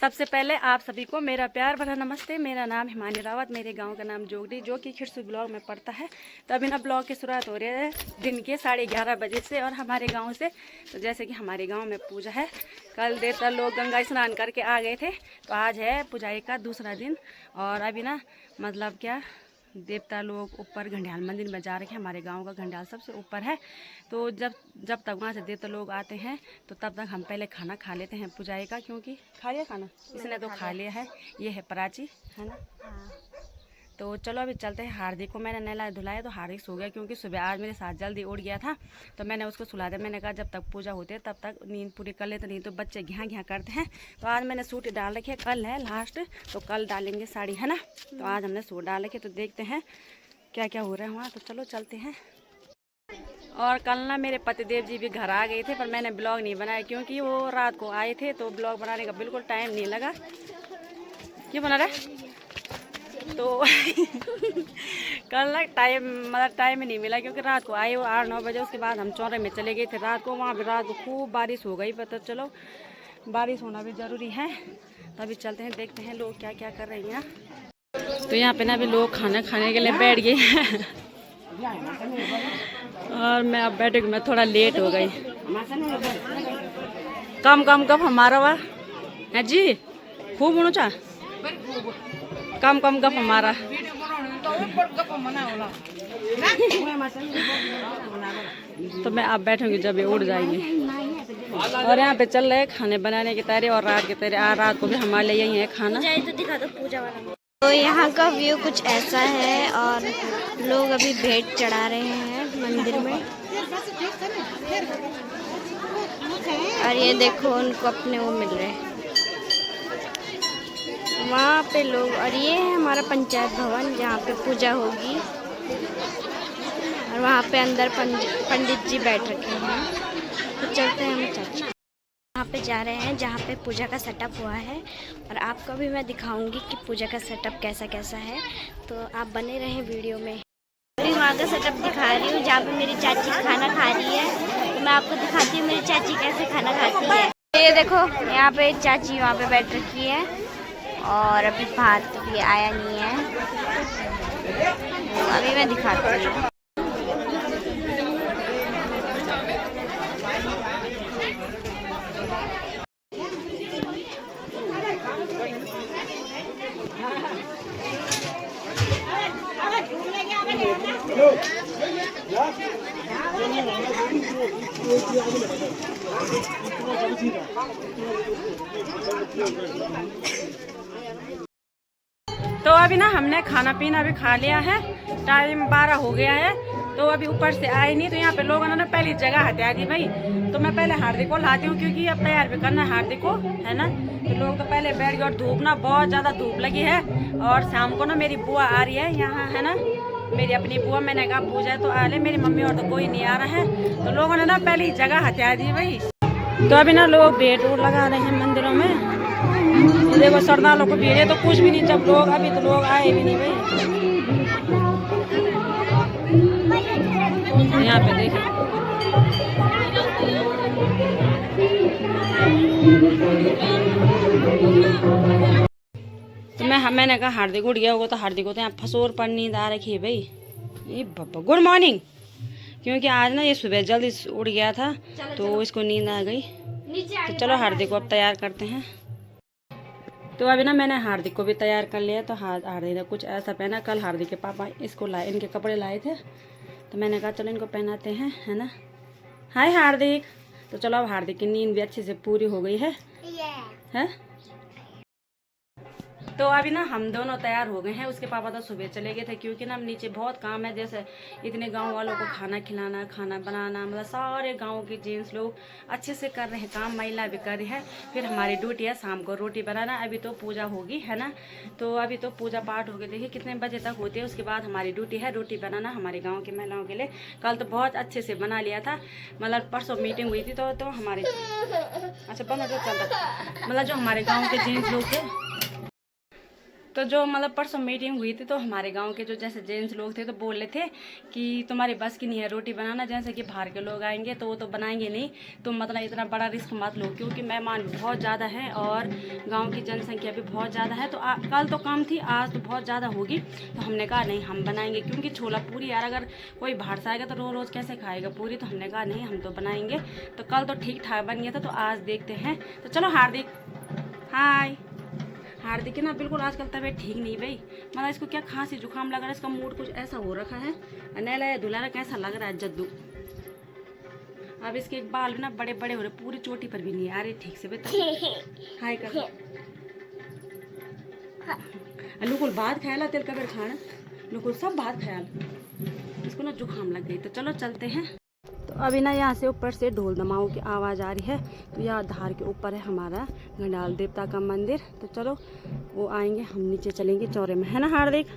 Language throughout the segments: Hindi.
सबसे पहले आप सभी को मेरा प्यार भरा नमस्ते। मेरा नाम हिमानी रावत, मेरे गांव का नाम जोगड़ी, जो कि खिरसू ब्लॉक में पड़ता है। तो अभी ना ब्लॉग की शुरुआत हो रही है दिन के 11:30 बजे से और हमारे गांव से। तो जैसे कि हमारे गांव में पूजा है, कल देवता लोग गंगा स्नान करके आ गए थे, तो आज है पूजाई का दूसरा दिन। और अभी ना मतलब क्या देवता लोग ऊपर घंडियाल मंदिर में जा रहे हैं। हमारे गांव का घंडियाल सबसे ऊपर है। तो जब तक वहाँ से देवता लोग आते हैं तो तब तक हम पहले खाना खा लेते हैं पूजाई का, क्योंकि खा लिया खाना, इसने तो खा लिया है। ये है प्राची, है ना। हाँ। तो चलो अभी चलते हैं। हार्दिक को मैंने नहलाया धुलाया तो हार्दिक सो गया, क्योंकि सुबह आज मेरे साथ जल्दी उठ गया था। तो मैंने उसको सुला दिया। मैंने कहा जब तक पूजा होती है तब तक नींद पूरी कर लेते, नहीं तो बच्चे घिया घिया करते हैं। तो आज मैंने सूट डाल रखी है, कल है लास्ट, तो कल डालेंगे साड़ी, है ना। तो आज हमने सूट डाल रखे, तो देखते हैं क्या क्या हो रहा है वहाँ। तो चलो चलते हैं। और कल ना मेरे पतिदेव जी भी घर आ गए थे, पर मैंने ब्लॉग नहीं बनाया क्योंकि वो रात को आए थे, तो ब्लॉग बनाने का बिल्कुल टाइम नहीं लगा। क्यों बना रहा तो कल ना टाइम ही नहीं मिला, क्योंकि रात को आए वो 8-9 बजे। उसके बाद हम चौरे में चले गए थे रात को। वहाँ भी रात को खूब बारिश हो गई, पर तो चलो बारिश होना भी ज़रूरी है। तो अभी चलते हैं, देखते हैं लोग क्या क्या कर रहे हैं यहाँ। तो यहाँ पे ना अभी लोग खाना खाने के लिए बैठ गए हैं और मैं अब बैठे, मैं थोड़ा लेट हो गई। कम कप हमारा हुआ है जी, खूब ऊँचा कम कप हमारा। तो मैं अब बैठूंगी जब ये उड़ जाएंगे। और यहाँ पे चल रहे हैं खाने बनाने की तैयारी, और रात की तैयारी। रात को भी हमारे लिए यही है खाना। तो दिखा दो पूजा वाला। तो यहाँ का व्यू कुछ ऐसा है, और लोग अभी भेंट चढ़ा रहे हैं मंदिर में। और ये देखो उनको अपने वो मिल रहे हैं वहाँ पे लोग। और ये है हमारा पंचायत भवन, जहाँ पे पूजा होगी। और वहाँ पे अंदर पंडित जी बैठ रखे हैं। तो चलते हैं हम चर्च। वहाँ पे जा रहे हैं जहाँ पे पूजा का सेटअप हुआ है, और आपको भी मैं दिखाऊंगी कि पूजा का सेटअप कैसा कैसा है। तो आप बने रहें वीडियो में। अभी वहाँ का सेटअप दिखा रही हूँ जहाँ पे मेरी चाची खाना खा रही है। तो मैं आपको दिखाती हूँ मेरी चाची कैसे खाना खाती है। ये देखो यहाँ पे चाची वहाँ पे बैठ रखी है, और अभी भात भी आया नहीं है। तो अभी मैं दिखाती हूँ। तो अभी ना हमने खाना पीना भी खा लिया है, टाइम 12 हो गया है। तो अभी ऊपर से आए नहीं, तो यहाँ पे लोगों ने पहली जगह हटा दी भाई। तो मैं पहले हार्दिक को लाती हूँ, क्योंकि अब तैयार भी करना है हार्दिक को, है ना। तो लोग तो पहले बैठ गए, और धूप ना बहुत ज़्यादा धूप लगी है। और शाम को ना मेरी बुआ आ रही है यहाँ, है ना, मेरी अपनी बुआ। मैंने कहा पूजा तो आ ले, मेरी मम्मी और तो कोई नहीं आ रहा है। तो लोगों ने ना पहली जगह हटा दी भाई। तो अभी ना लोग भेंट लगा रहे हैं मंदिरों में। देखो श्रद्धालुओं को भीड़ है तो कुछ भी नहीं, जब लोग अभी तो लोग आए भी नहीं भाई। यहाँ पे देखो तो मैंने कहा हार्दिक उठ गया होगा, तो हार्दिक को तो यहाँ फसोर पर नींद आ रखी है भाई। ये बब्बा गुड मॉर्निंग, क्योंकि आज ना ये सुबह जल्दी उठ गया था, तो इसको नींद आ गई। तो चलो हार्दिक को अब तैयार करते हैं। तो अभी ना मैंने हार्दिक को भी तैयार कर लिया। तो हार्दिक ने कुछ ऐसा पहना। कल हार्दिक के पापा इसको लाए, इनके कपड़े लाए थे, तो मैंने कहा चलो इनको पहनाते हैं, है ना। हाय हार्दिक। तो चलो अब हार्दिक की नींद भी अच्छे से पूरी हो गई है। तो अभी ना हम दोनों तैयार हो गए हैं। उसके पापा तो सुबह चले गए थे, क्योंकि ना हम नीचे बहुत काम है, जैसे इतने गांव वालों को खाना खिलाना, खाना बनाना, मतलब सारे गांव के जेंट्स लोग अच्छे से कर रहे हैं काम, महिला भी कर रही है। फिर हमारी ड्यूटी है शाम को रोटी बनाना। अभी तो पूजा होगी, है ना। तो अभी तो पूजा पाठ हो गई, देखिए कितने बजे तक होती है। उसके बाद हमारी ड्यूटी है रोटी बनाना हमारे गाँव की महिलाओं के लिए। कल तो बहुत अच्छे से बना लिया था, मतलब परसों मीटिंग हुई थी, तो हमारे अच्छा बना जो चलता, मतलब जो हमारे गाँव के जेंट्स लोग थे तो जो मतलब परसों मीटिंग हुई थी तो हमारे गांव के जो जैसे जेंट्स लोग थे तो बोल रहे थे कि तुम्हारी बस की नहीं है रोटी बनाना, जैसे कि बाहर के लोग आएंगे तो वो तो बनाएंगे नहीं, तुम मतलब इतना बड़ा रिस्क मत लो, क्योंकि मेहमान भी बहुत ज़्यादा है और गांव की जनसंख्या भी बहुत ज़्यादा है। तो कल तो कम थी, आज तो बहुत ज़्यादा होगी। तो हमने कहा नहीं हम बनाएंगे, क्योंकि छोला पूरी यार अगर कोई बाहर से आएगा तो रोज़ रोज़ कैसे खाएगा पूरी। तो हमने कहा नहीं हम तो बनाएंगे। तो कल तो ठीक ठाक बन गया था, तो आज देखते हैं। तो चलो हार्दिक, हाय हार्दिक की ना बिल्कुल आजकल तबीयत ठीक नहीं भाई, मतलब इसको क्या खांसी जुकाम लग रहा है, इसका मूड कुछ ऐसा हो रखा है, नहलाया धुलाया कैसा लग रहा है जद्दू। अब इसके एक बाल भी ना बड़े बड़े हो रहे, पूरी चोटी पर भी नहीं आ रही ठीक से। बेटा हाय कर लुकुल भात खाया तेल कबर खाना, लुकुल सब भात खाया, इसको ना जुकाम लग गई। तो चलो चलते हैं। तो अभी ना यहाँ से ऊपर से ढोल दमाओं की आवाज़ आ रही है। तो यहाँ धार के ऊपर है हमारा घंडाल देवता का मंदिर। तो चलो वो आएंगे, हम नीचे चलेंगे चौरे में, है ना हार्दिक।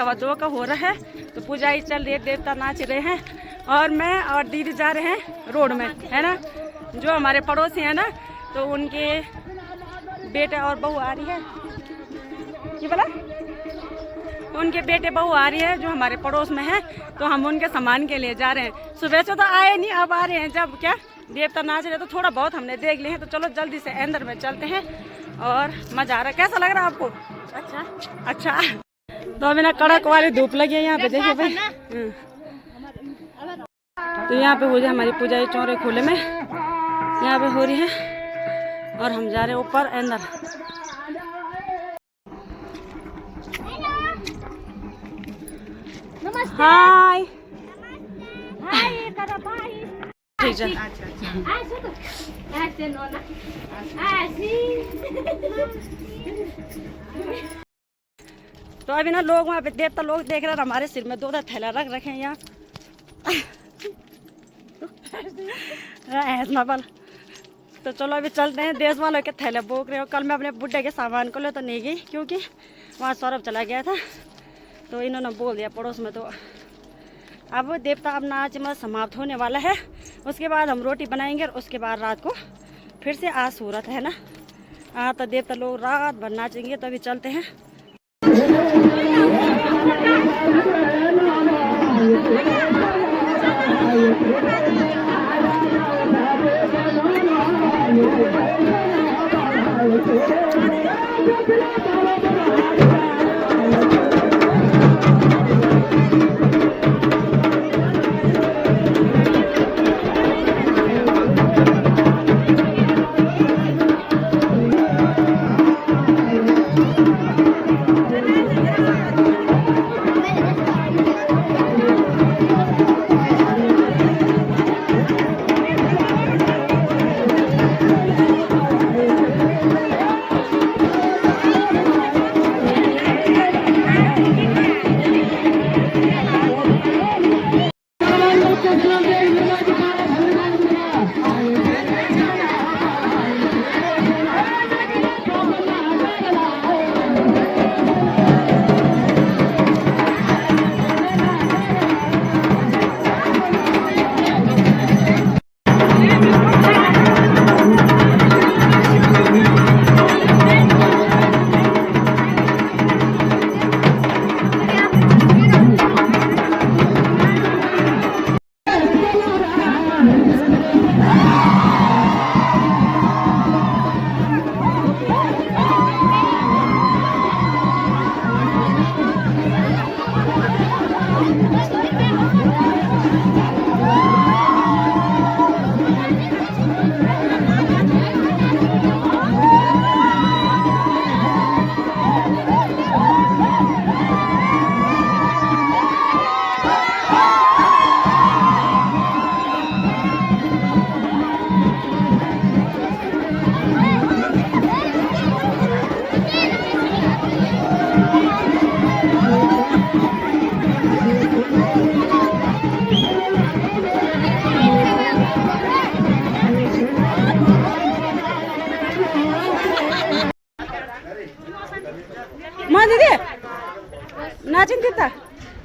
2:15 का हो रहा है। तो पूजा ही चल रही है, देवता नाच रहे हैं और मैं और दीदी जा रहे हैं रोड में, है ना। जो हमारे पड़ोसी हैं ना, तो उनके बेटे और बहू आ रही है, ये बोला उनके बेटे बहू आ रही है जो हमारे पड़ोस में है। तो हम उनके सामान के लिए जा रहे हैं। सुबह से तो आए नहीं, अब आ रहे हैं। जब क्या देवता नाच रहे तो थोड़ा बहुत हमने देख लिए हैं। तो चलो जल्दी से अंदर में चलते हैं और मजा आ रहा है। कैसा लग रहा है आपको? अच्छा। तो अभी ना कड़क वाली धूप लगी है यहाँ पे, देखिए भाई। तो यहाँ पे हो जाए हमारी पूजा चौरे खोले में यहाँ पे हो रही है और हम जा रहे हैं ऊपर अंदर। हाय ठीक है। तो अभी ना लोग वहाँ पे देवता लोग देख रहे हैं, हमारे सिर में 2 थैला रख रखे हैं यहाँ। ऐसा बल। तो चलो अभी चलते हैं। देश वालों के थैले बोक रहे हो। कल मैं अपने बुड्ढे के सामान को ले तो नहीं गई क्योंकि वहाँ सौरभ चला गया था, तो इन्होंने बोल दिया पड़ोस में। तो अब देवता अब नाच में समाप्त होने वाला है। उसके बाद हम रोटी बनाएंगे और उसके बाद रात को फिर से आज सूरत है ना। तो देवता लोग रात भर नाचेंगे। तो अभी चलते हैं। माँ दीदी नाचिन देवता।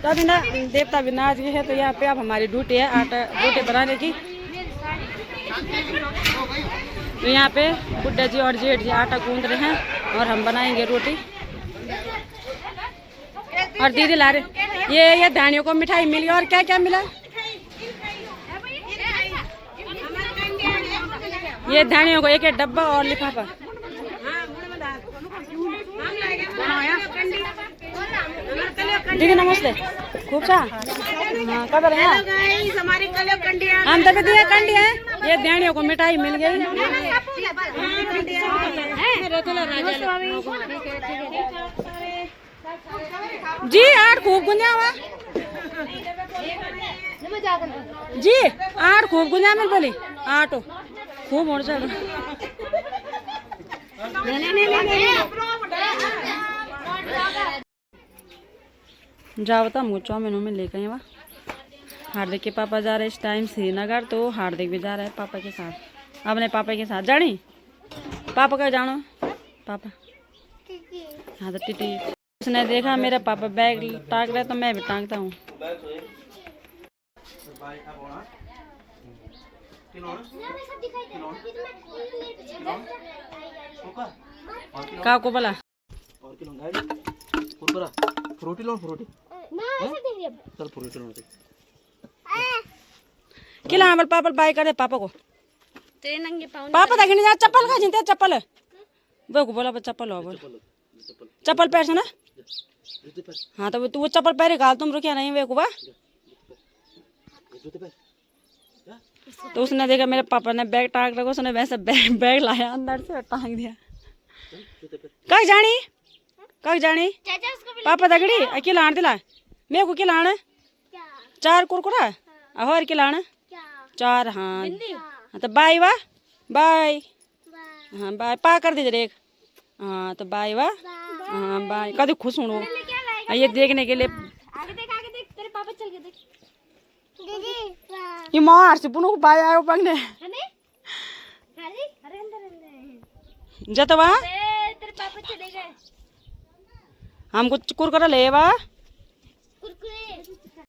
तो अभी ना देवता भी नाच गए हैं। तो यहाँ पे अब हमारी ड्यूटी है रोटी बनाने की। तो यहाँ पे बुड्ढा जी और जेठ जी आटा गूंद रहे हैं और हम बनाएंगे रोटी। और दीदी ला रहे ये धानियों को मिठाई मिली। और क्या क्या मिला? ये धानियों को एक डब्बा और लिफाफा। ठीक है, नमस्ते। खूब सा कब रहे हम तक दिया कंडी है। ये देनियों को मिठाई मिल गई। जी 8 खूब गुंजा हुआ जी 8 खूब गुंजा मिल बोली 8 खूब हो चलो। जाओ तो हमको चाउमीन में लेकर आए। हार्दिक के पापा जा रहे इस टाइम श्रीनगर। तो हार्दिक भी जा रहा है पापा के साथ, अपने पापा के साथ। जानी पापा का जानो पापा। हाँ तो टीटी उसने देखा मेरा पापा बैग टांग रहा है तो मैं भी टांगता हूँ। का को बोला फ्रूटी लो फ्रूटी चल फ्रूटी लो किला बोल पापा बाय कर दे पापा को। तेरे नंगे पाँव पापा तक नहीं जा चप्पल का चिंता चप्पल वो को बोला चप्पल हो बोल चप्पल पैर से ना। हाँ तो तू वो चप्पल पहले घाल तुम रुकिया नहीं वे को बा। तो उसने देखा मेरे पापा ने बैग टांग रखा उसने वैसे बैग लाया अंदर से टांग दिया। कहाँ जानी पापा दगड़ी अकेला आन दिला मेरे को किला आना 4 कुरकुरा और किला आना 4। हाँ तो बाय वाह बाय। हाँ बाय पा कर दीजिए एक। हाँ तो बाय वाह। हाँ बाय कभी खुश हूँ ये देखने के लिए। आगे देख तेरे पापा चल के देख ये मार से पुनः बाय आयो पगने जत वहाँ तेरे पापा चले गए। हम कुछ कुरकुरा ले वा कुरकुरे